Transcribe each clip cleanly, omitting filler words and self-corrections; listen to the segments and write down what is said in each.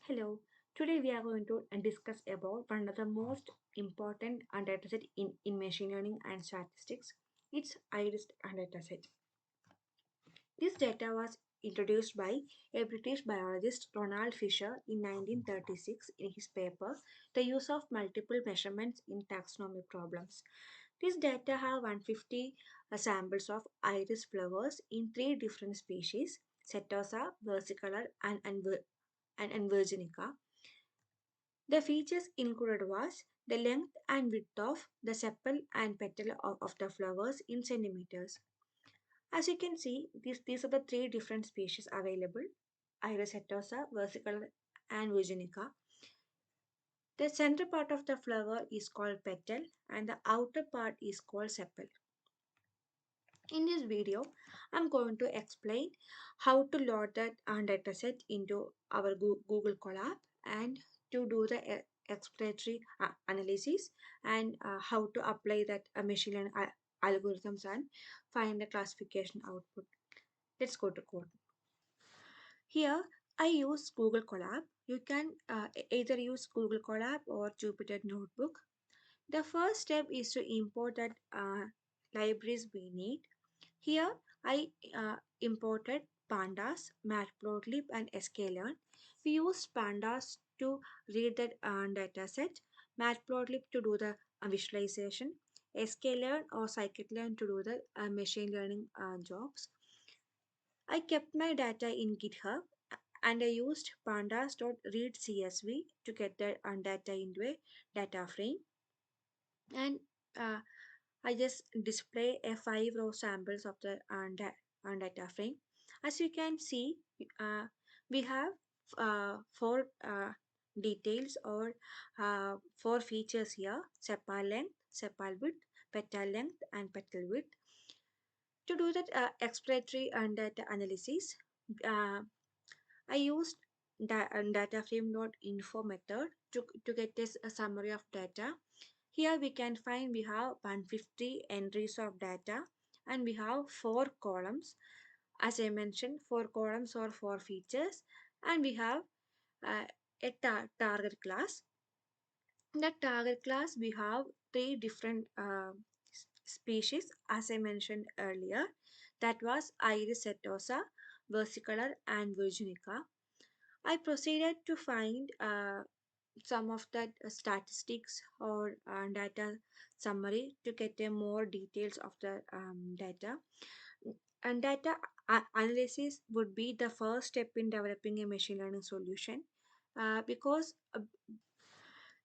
Hello, today we are going to discuss about one of the most important dataset in machine learning and statistics. It's iris dataset. This data was introduced by a British biologist Ronald Fisher in 1936 in his paper The Use of Multiple Measurements in Taxonomy Problems. This data have 150 samples of iris flowers in three different species, Setosa, versicolor, and Virginica. The features included was the length and width of the sepal and petal of the flowers in centimeters. As you can see, these are the three different species available: Iris setosa, versicolor, and virginica. The center part of the flower is called petal and the outer part is called sepal. In this video, I'm going to explain how to load that dataset into our Google Colab and to do the exploratory analysis and how to apply that machine learning algorithms and find the classification output. Let's go to code. Here, I use Google Colab. You can either use Google Colab or Jupyter Notebook. The first step is to import that libraries we need. Here I imported pandas, matplotlib and sklearn. We use pandas to read the dataset, matplotlib to do the visualization, sklearn or scikit-learn to do the machine learning jobs. I kept my data in GitHub and I used pandas.readcsv to get the data into a data frame, and uh, I just display a 5-row samples of the data frame. As you can see, we have four details or four features here: sepal length, sepal width, petal length, and petal width. To do that exploratory and data analysis, uh, I used data frame.info method to get this a summary of data. Here we can find we have 150 entries of data and we have four columns. As I mentioned, four columns or four features, and we have uh, a target class. In the target class, we have three different species, as I mentioned earlier. That was Iris setosa, versicolor, and virginica. I proceeded to find some of that statistics or data summary to get a more details of the data. And data analysis would be the first step in developing a machine learning solution, because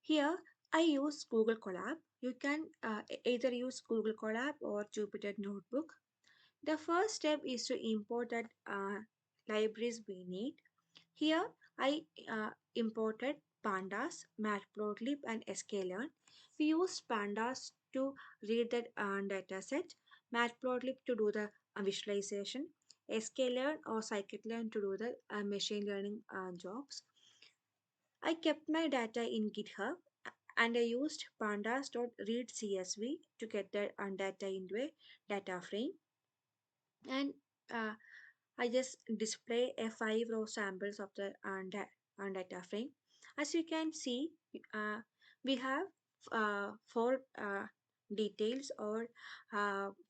here I use Google Colab. You can either use Google Colab or Jupyter Notebook. The first step is to import that libraries we need. Here I imported pandas, matplotlib, and sklearn. We use pandas to read the dataset, matplotlib to do the visualization, sklearn or scikit-learn to do the machine learning jobs. I kept my data in GitHub and I used pandas.readcsv to get the data into a data frame, and uh, I just display a 5-row samples of the data frame. As you can see, we have four details or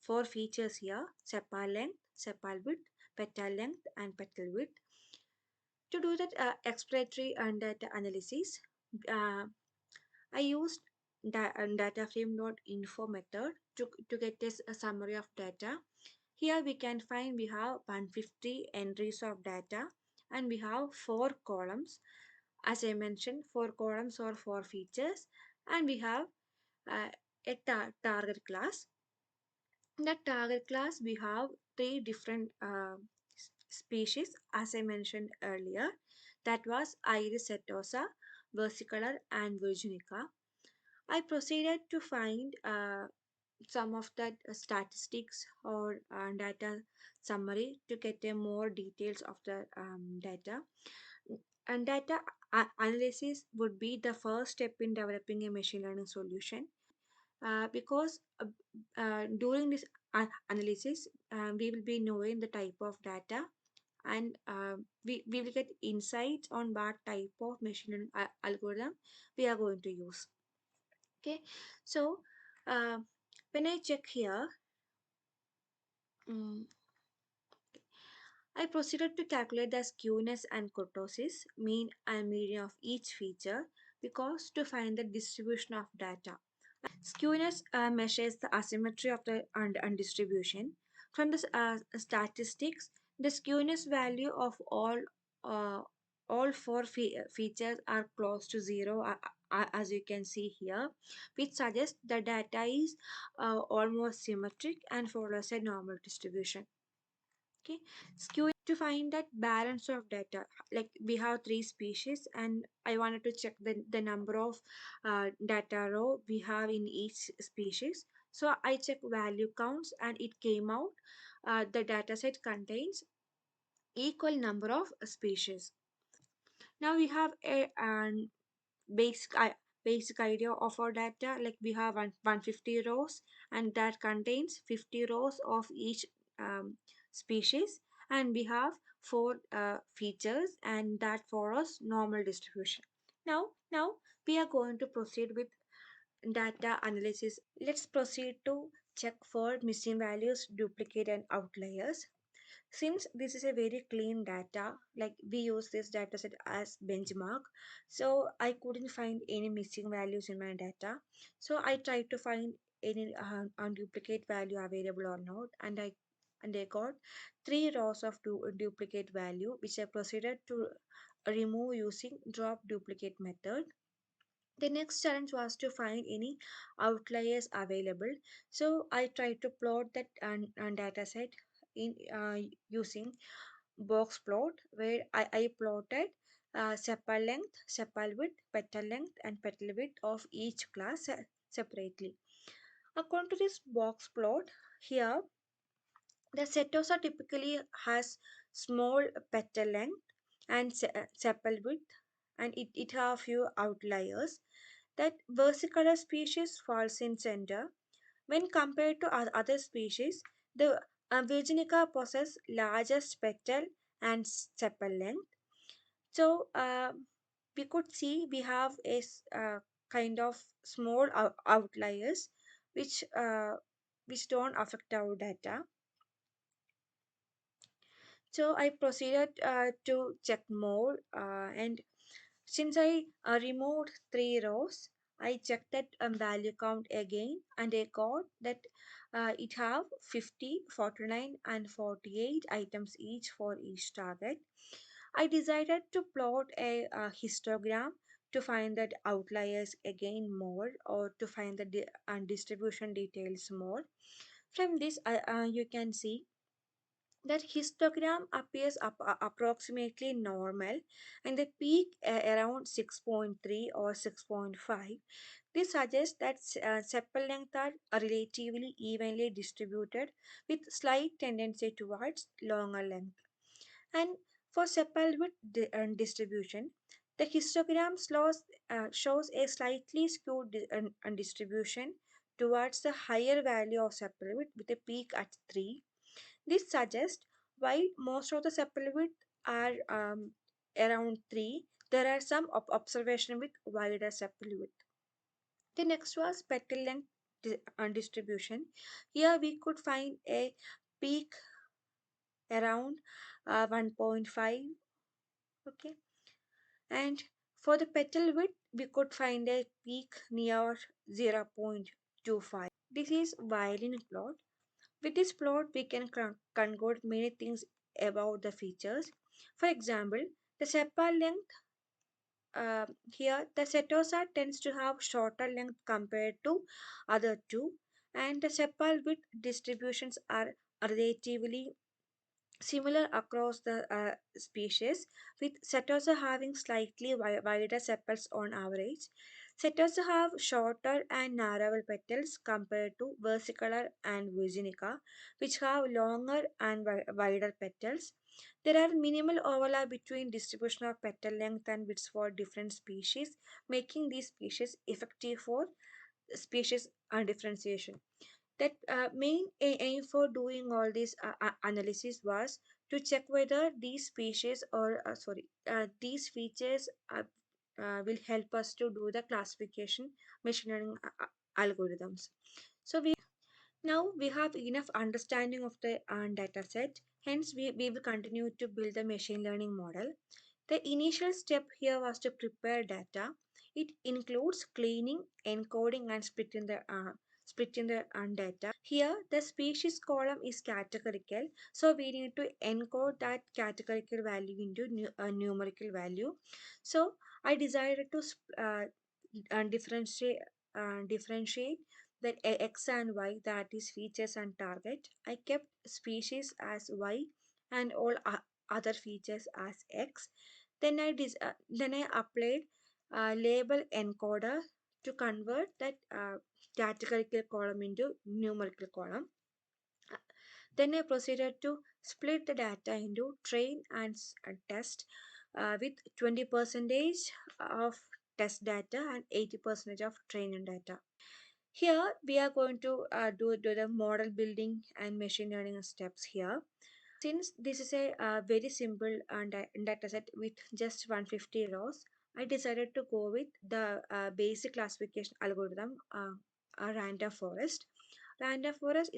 four features here: sepal length, sepal width, petal length, and petal width. To do that exploratory and data analysis, uh, I used data frame.info method to get this a summary of data. Here we can find we have 150 entries of data and we have four columns. As I mentioned, four columns or four features, and we have a target class. In the target class, we have three different species, as I mentioned earlier. That was Iris setosa, versicolor, and virginica. I proceeded to find some of that statistics or data summary to get a more details of the data. And data analysis would be the first step in developing a machine learning solution, because during this analysis, we will be knowing the type of data and we will get insights on what type of machine learning algorithm we are going to use. Okay, so uh, when I check here, mm, I proceeded to calculate the skewness and kurtosis, mean and median of each feature, because to find the distribution of data. Skewness measures the asymmetry of the and distribution. From the statistics, the skewness value of uh, all four features are close to zero, as you can see here, which suggests the data is almost symmetric and follows a normal distribution. Okay, skewing to find that balance of data, like we have three species and I wanted to check the number of data row we have in each species. So I check value counts and it came out the data set contains equal number of species. Now we have an basic basic idea of our data, like we have 150 rows and that contains 50 rows of each species, and we have four features and that follows normal distribution. Now we are going to proceed with data analysis. Let's proceed to check for missing values, duplicate and outliers. Since this is a very clean data, like we use this data set as benchmark, so I couldn't find any missing values in my data. So I tried to find any unduplicate value available or not, and I got three rows of duplicate value, which I proceeded to remove using drop duplicate method. The next challenge was to find any outliers available. So I tried to plot that data set in using box plot, where I plotted sepal length, sepal width, petal length, and petal width of each class separately. According to this box plot, here the setosa typically has small petal length and sepal width, and it have few outliers. That versicolor species falls in center. When compared to other species, the Virginica possess largest petal and sepal length. So we could see we have kind of small outliers which don't affect our data. So I proceeded to check more, and since I removed three rows, I checked that value count again and I got that it have 50, 49 and 48 items each for each target. I decided to plot a histogram to find that outliers again more, or to find the distribution details more. From this, you can see that histogram appears approximately normal and the peak around 6.3 or 6.5. This suggests that sepal lengths are relatively evenly distributed with slight tendency towards longer length. And for sepal width distribution, the histogram shows a slightly skewed distribution towards the higher value of sepal width with a peak at 3. This suggests while most of the sepal width are around 3, there are some observation with wider sepal width. The next was petal length distribution. Here we could find a peak around 1.5. Okay, and for the petal width we could find a peak near 0.25. This is violin plot. With this plot, we can conclude many things about the features. For example, the sepal length, here the setosa tends to have shorter length compared to other two, and the sepal width distributions are relatively similar across the species, with setosa having slightly wider sepals on average. Setosa have shorter and narrower petals compared to versicolor and virginica, which have longer and wider petals. There are minimal overlap between distribution of petal length and widths for different species, making these species effective for species differentiation. That main aim for doing all this analysis was to check whether these species or these features will help us to do the classification machine learning algorithms. So now we have enough understanding of the data set. Hence, we will continue to build the machine learning model. The initial step here was to prepare data. It includes cleaning, encoding, and splitting the data. Here, the species column is categorical, so we need to encode that categorical value into a numerical value. So I decided to differentiate that x and y, that is features and target. I kept species as y and all other features as x. Then I applied label encoder to convert that categorical column into numerical column. Then I proceeded to split the data into train and test with 20 percentage of test data and 80% of training data. Here we are going to do the model building and machine learning steps here. Since this is a very simple data set with just 150 rows, I decided to go with the basic classification algorithm, RandomForest. RandomForest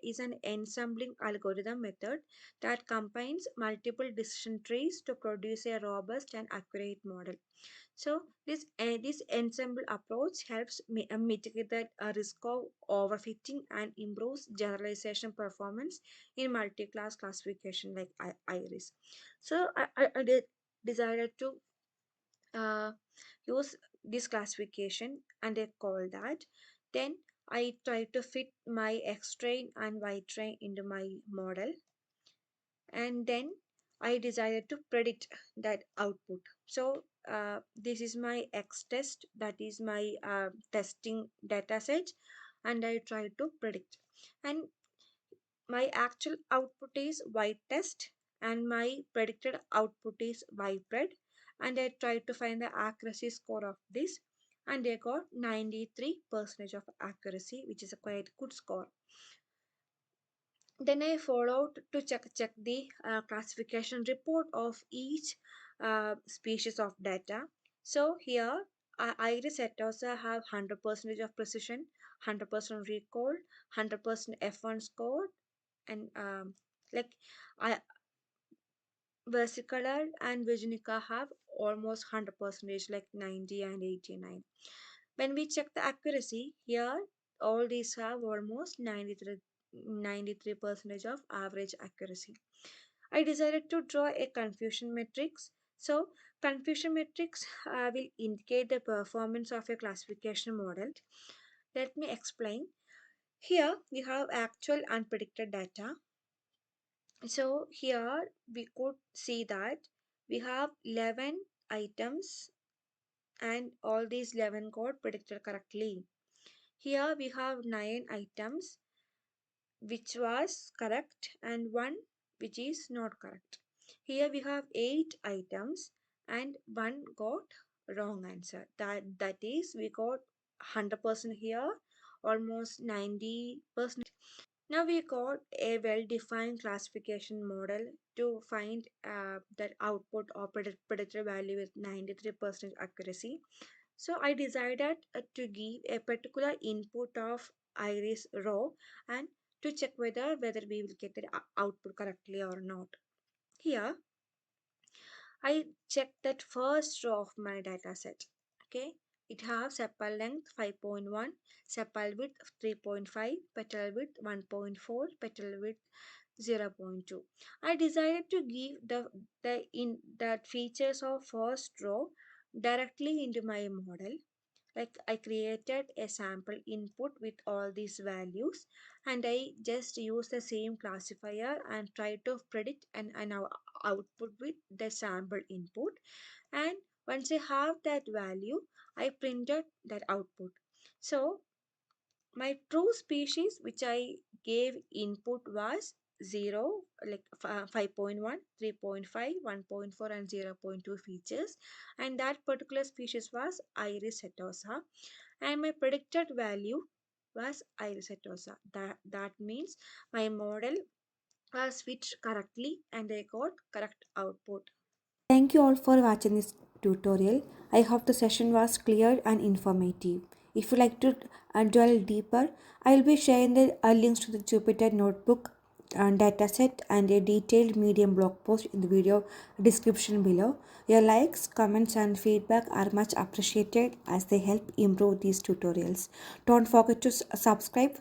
is an ensembling algorithm method that combines multiple decision trees to produce a robust and accurate model. So this ensemble approach helps mitigate the risk of overfitting and improves generalization performance in multi-class classification like IRIS. So I decided to uh, use this classification and I call that. Then I try to fit my X train and Y train into my model, and then I decided to predict that output. So this is my X test, that is my testing data set, and I try to predict. And my actual output is Y test, and my predicted output is Y pred, and I try to find the accuracy score of this, and I got 93% of accuracy, which is a quite good score. Then I followed to check the classification report of each species of data. So here Iris Etosa have 100% of precision, 100% recall, 100% F1 score, and like I Versicolor and Virginica have almost 100%, like 90 and 89. When we check the accuracy, here all these have almost 93% of average accuracy. I decided to draw a confusion matrix. So confusion matrix will indicate the performance of a classification model. Let me explain. Here we have actual unpredicted data. So here we could see that we have 11 items and all these 11 got predicted correctly. Here we have 9 items which was correct and 1 which is not correct. Here we have 8 items and 1 got wrong answer. That is, we got 100% here, almost 90%. Now we got a well-defined classification model to find that output or predicted value with 93% accuracy. So I decided to give a particular input of iris row and to check whether we will get the output correctly or not. Here I checked that first row of my data set. Okay, it has sepal length 5.1, sepal width 3.5, petal width 1.4, petal width 0.2. I decided to give that features of first row directly into my model. Like I created a sample input with all these values, and I just use the same classifier and try to predict an output with the sample input. And once I have that value, I printed that output. So my true species which I gave input was 0, like 5.1, 3.5, 1.4 and 0.2 features, and that particular species was Iris setosa, and my predicted value was Iris setosa. That means my model switched correctly and I got correct output. Thank you all for watching this tutorial. I hope the session was clear and informative. If you like to delve deeper, I will be sharing the links to the Jupyter notebook and dataset and a detailed Medium blog post in the video description below. Your likes, comments, and feedback are much appreciated as they help improve these tutorials. Don't forget to subscribe